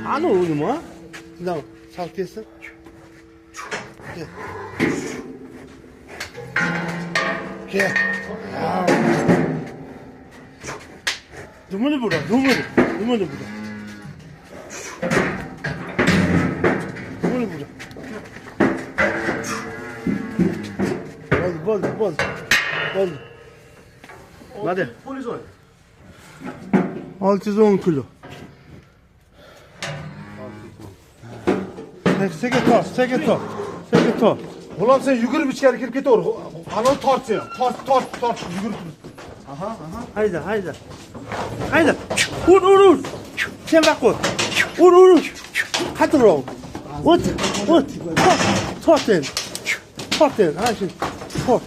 Ana oğlum ha. Tamam. Sal kesin. Gel. Gel. Dumunu burada. Dumunu burada. Dumunu burada. Bol. Hadi. 610 kilo. Seke to. Ulan sen yugurib ichkari kirib ketaver. Anov tort sen. Tort, yugurib. Hayda. Ur. Sen bak ur. Ur. Qattiqroq. O't. Tort endi. Ha shu. Tort.